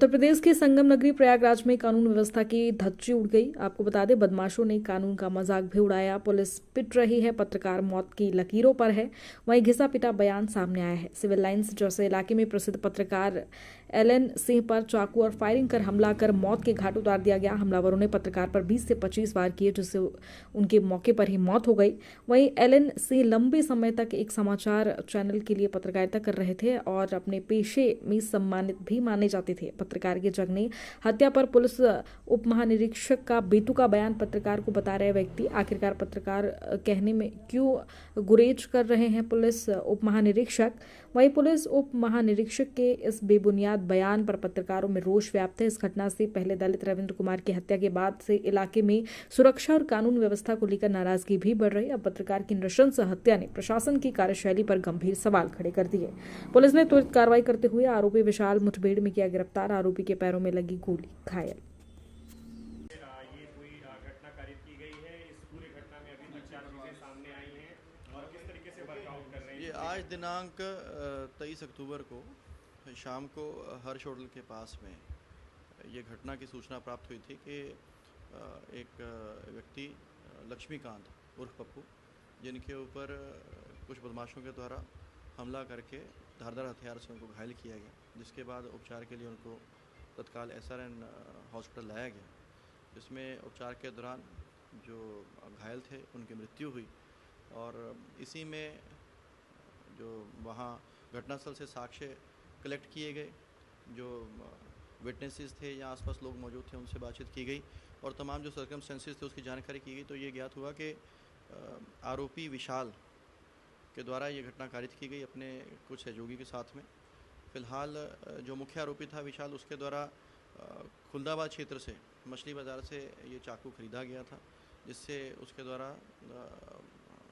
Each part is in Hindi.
उत्तर प्रदेश के संगम नगरी प्रयागराज में कानून व्यवस्था की धज्जी उड़ गई। आपको बता दें, बदमाशों ने कानून का मजाक भी उड़ाया। पुलिस पिट रही है, पत्रकार मौत की लकीरों पर है। वहीं घिसा पिटा बयान सामने आया है। सिविल लाइंस जैसे इलाके में प्रसिद्ध पत्रकार एलन सिंह पर चाकू और फायरिंग कर हमला कर मौत के घाट उतार दिया गया। हमलावरों ने पत्रकार पर 20 से 25 वार किए, जिससे उनके मौके पर ही मौत हो गई। वहीं एलन सिंह लंबे समय तक एक समाचार चैनल के लिए पत्रकारिता कर रहे थे और अपने पेशे में सम्मानित भी माने जाते थे। पत्रकार की जघन्य हत्या पर पुलिस उप महानिरीक्षक का बेतुका बयान पत्रकार को बता रहे व्यक्ति आखिरकार पत्रकार कहने में क्यों गुरेज कर रहे हैं पुलिस उप महानिरीक्षक। वहीं पुलिस उप महानिरीक्षक के इस बेबुनियाद बयान पर पत्रकारों में रोष व्याप्त है। इस घटना से पहले दलित रविंद्र कुमार की हत्या के बाद से इलाके में सुरक्षा और कानून व्यवस्था को लेकर नाराजगी भी बढ़ रही। अब पत्रकार की नृशंस हत्या ने प्रशासन की कार्यशैली पर गंभीर सवाल खड़े कर दिए। पुलिस ने त्वरित कार्रवाई करते हुए आरोपी विशाल मुठभेड़ में किया गिरफ्तार। आरोपी के पैरों में लगी गोली घायल। ये कोई घटना कारित की गई है। इस पूरी घटना में अभी तक 4 चीजें सामने आई हैं और किस तरीके से वर्कआउट कर रहे हैं। ये आज दिनांक 23 अक्टूबर को शाम को हर्ष होटल के पास में ये घटना की सूचना प्राप्त हुई थी कि एक व्यक्ति लक्ष्मीकांत उर्फ पप्पू, जिनके ऊपर कुछ बदमाशों के द्वारा हमला करके धारदार हथियार से उनको घायल किया गया, जिसके बाद उपचार के लिए उनको तत्काल SRN हॉस्पिटल लाया गया, जिसमें उपचार के दौरान जो घायल थे उनकी मृत्यु हुई। और इसी में जो वहाँ घटनास्थल से साक्ष्य कलेक्ट किए गए, जो विटनेसेस थे या आसपास लोग मौजूद थे, उनसे बातचीत की गई और तमाम जो सर्कमस्टेंसेस थे उसकी जानकारी की गई। तो ये ज्ञात हुआ कि आरोपी विशाल के द्वारा ये घटना कारित की गई अपने कुछ सहयोगी के साथ में। फ़िलहाल जो मुख्य आरोपी था विशाल, उसके द्वारा खुलदाबाद क्षेत्र से मछली बाज़ार से ये चाकू खरीदा गया था, जिससे उसके द्वारा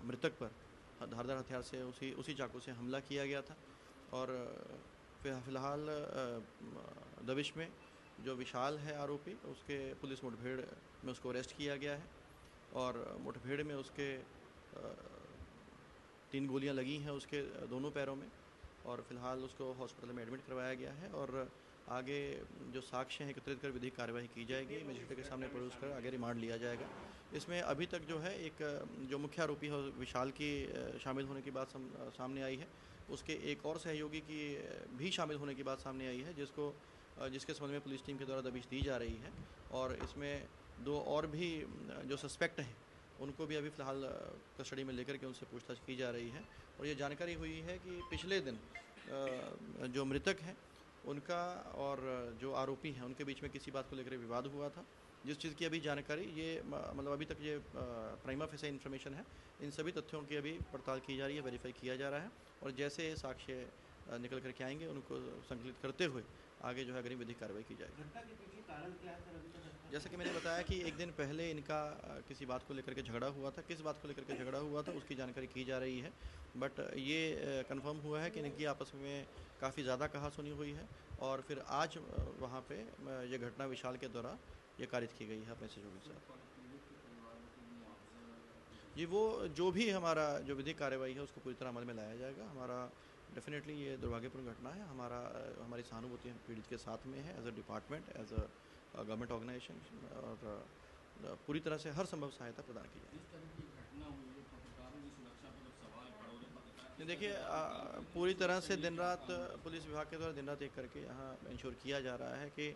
मृतक पर धारदार हथियार से उसी चाकू से हमला किया गया था। और फ़िलहाल दबिश में जो विशाल है आरोपी, उसके पुलिस मुठभेड़ में उसको अरेस्ट किया गया है और मुठभेड़ में उसके 3 गोलियां लगी हैं उसके दोनों पैरों में और फिलहाल उसको हॉस्पिटल में एडमिट करवाया गया है। और आगे जो साक्ष्य हैं एकत्रित कर विधिक कार्यवाही की जाएगी, मजिस्ट्रेट के सामने पेश कर आगे रिमांड लिया जाएगा। इसमें अभी तक जो है एक जो मुख्य आरोपी है विशाल की शामिल होने की बात सामने आई है, उसके एक और सहयोगी की भी शामिल होने की बात सामने आई है, जिसके संबंध में पुलिस टीम के द्वारा दबिश दी जा रही है। और इसमें 2 और भी जो सस्पेक्ट हैं उनको भी अभी फ़िलहाल कस्टडी में लेकर के उनसे पूछताछ की जा रही है। और ये जानकारी हुई है कि पिछले दिन जो मृतक हैं उनका और जो आरोपी हैं उनके बीच में किसी बात को लेकर विवाद हुआ था, जिस चीज़ की अभी जानकारी ये मतलब अभी तक ये प्राइमा फेसी इन्फॉर्मेशन है। इन सभी तथ्यों की अभी पड़ताल की जा रही है, वेरीफाई किया जा रहा है और जैसे साक्ष्य निकल करके आएंगे उनको संकलित करते हुए आगे जो है अग्रिम विधिक कार्रवाई की जाएगी। घटना के पीछे कारण क्या है सर अभी तक? जैसे कि मैंने बताया कि एक दिन पहले इनका किसी बात को लेकर के झगड़ा हुआ था। किस बात को लेकर के झगड़ा हुआ था उसकी जानकारी की जा रही है, बट ये कंफर्म हुआ है कि इनकी आपस में काफ़ी ज़्यादा कहासुनी हुई है और फिर आज वहाँ पे ये घटना विशाल के द्वारा ये कारित की गई है अपने सहयोगी के साथ। जी, वो जो भी हमारा जो विधिक कार्रवाई है उसको पूरी तरह अमल में लाया जाएगा। हमारा डेफिनेटली ये दुर्भाग्यपूर्ण घटना है, हमारी सहानुभूति पीड़ित के साथ में है as a department, as a government organisation, और पूरी तरह से हर संभव सहायता प्रदान की जाए। देखिए, पूरी तरह से दिन रात पुलिस विभाग के द्वारा दिन रात एक करके यहाँ इंश्योर किया जा रहा है कि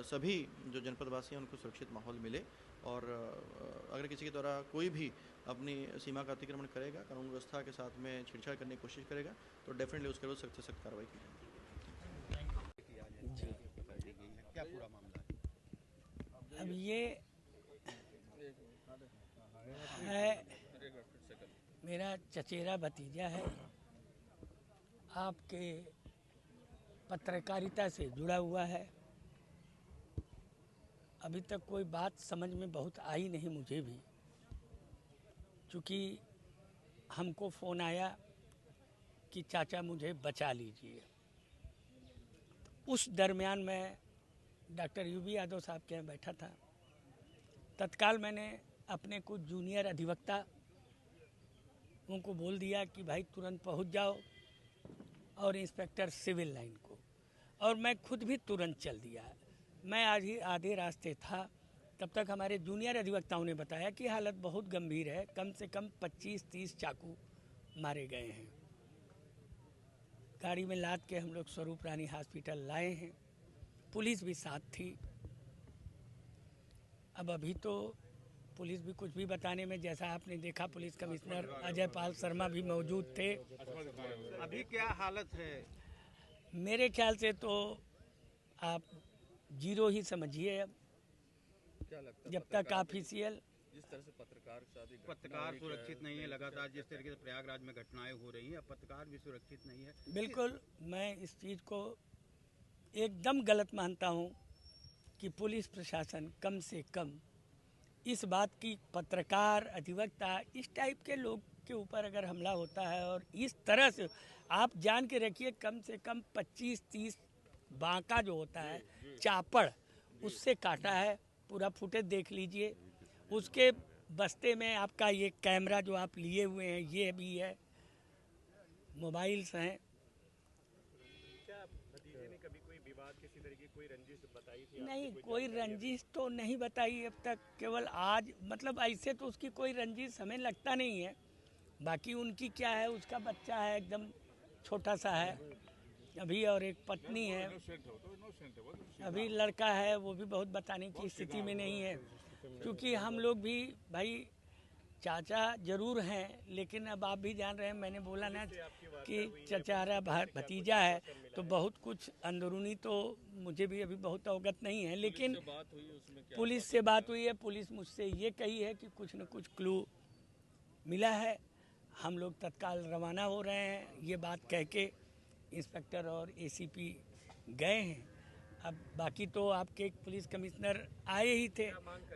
सभी जो जनपदवासी हैं उनको सुरक्षित माहौल मिले और अगर किसी के द्वारा कोई भी अपनी सीमा का अतिक्रमण करेगा, कानून व्यवस्था के साथ में छेड़छाड़ करने की कोशिश करेगा, तो डेफिनेटली उसके विरुद्ध सख्त से सख्त कार्रवाई की जाएगी। क्या पूरा मामला है? अब ये है मेरा चचेरा भतीजा है, आपके पत्रकारिता से जुड़ा हुआ है। अभी तक कोई बात समझ में बहुत आई नहीं मुझे भी, क्योंकि हमको फ़ोन आया कि चाचा मुझे बचा लीजिए। उस दरमियान मैं डॉक्टर UB यादव साहब के यहाँ बैठा था। तत्काल मैंने अपने कुछ जूनियर अधिवक्ता उनको बोल दिया कि भाई तुरंत पहुंच जाओ, और इंस्पेक्टर सिविल लाइन को, और मैं खुद भी तुरंत चल दिया। मैं आज ही आधे रास्ते था, तब तक हमारे जूनियर अधिवक्ताओं ने बताया कि हालत बहुत गंभीर है, कम से कम 25-30 चाकू मारे गए हैं। गाड़ी में लाद के हम लोग स्वरूप रानी हॉस्पिटल लाए हैं, पुलिस भी साथ थी। अब अभी तो पुलिस भी कुछ भी बताने में, जैसा आपने देखा पुलिस कमिश्नर अजय पाल शर्मा भी मौजूद थे। अभी क्या हालत है? मेरे ख्याल से तो आप जीरो ही समझिए। अब क्या लगता है जब तक ऑफिशियल जिस तरह से पत्रकार के साथ पत्रकार सुरक्षित नहीं है, लगातार जिस तरीके से प्रयागराज में घटनाएं हो रही हैं, अब पत्रकार भी सुरक्षित नहीं है। बिल्कुल, मैं इस चीज़ को एकदम गलत मानता हूँ कि पुलिस प्रशासन कम से कम इस बात की, पत्रकार अधिवक्ता इस टाइप के लोग के ऊपर अगर हमला होता है और इस तरह से, आप जान के रखिए कम से कम 25-30 बांका जो होता है चापड़, उससे काटा है। पूरा फुटेज देख लीजिए। उसके बस्ते में आपका ये कैमरा जो आप लिए हुए हैं ये भी है, मोबाइल्स हैं। क्या भतीजे ने कभी कोई विवाद, किसी तरह की कोई रंजिश बताई थी? नहीं, कोई रंजिश तो नहीं बताई अब तक। केवल आज, मतलब ऐसे तो उसकी कोई रंजिश हमें लगता नहीं है। बाकी उनकी क्या है, उसका बच्चा है एकदम छोटा सा है अभी, और एक पत्नी है, अभी लड़का है, वो भी बहुत बताने की स्थिति में नहीं है। क्योंकि हम लोग भी भाई चाचा जरूर हैं, लेकिन अब आप भी जान रहे हैं, मैंने बोला ना कि चचारा भतीजा है, तो बहुत कुछ अंदरूनी तो मुझे भी अभी बहुत अवगत नहीं है। लेकिन पुलिस से बात हुई है, पुलिस मुझसे ये कही है कि कुछ न कुछ क्लू मिला है। हम लोग तत्काल रवाना हो रहे हैं। ये बात कह के इंस्पेक्टर और एसीपी गए हैं। अब बाकी तो आपके एक पुलिस कमिश्नर आए ही थे,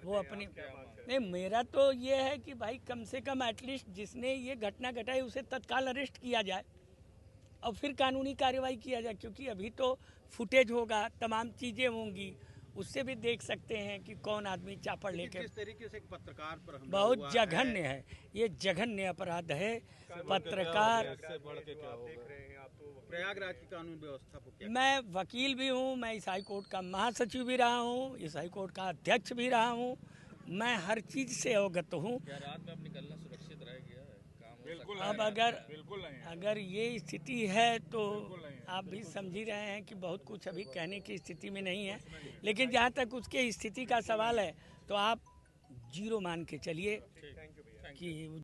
वो अपनी, नहीं, मेरा तो ये है कि भाई कम से कम एटलीस्ट जिसने ये घटना घटाई उसे तत्काल अरेस्ट किया जाए और फिर कानूनी कार्रवाई किया जाए। क्योंकि अभी तो फुटेज होगा, तमाम चीज़ें होंगी, उससे भी देख सकते हैं कि कौन आदमी चापड़ लेकर। किस तरीके से एक पत्रकार पर हमला बहुत हुआ जघन्य है, ये जघन्य अपराध है। पत्रकार, प्रयागराज की कानून व्यवस्था को क्या? मैं वकील भी हूँ, मैं इस हाई कोर्ट का महासचिव भी रहा हूँ, इस हाई कोर्ट का अध्यक्ष भी रहा हूँ, मैं हर चीज़ से अवगत हूँ। क्या रात में अब निकलना सुरक्षित रह गया है? काम अब अगर ये स्थिति है तो आप भी समझ ही रहे हैं कि बहुत कुछ अभी कहने की स्थिति में नहीं है। लेकिन जहाँ तक उसके स्थिति का सवाल है तो आप जीरो मान के चलिए कि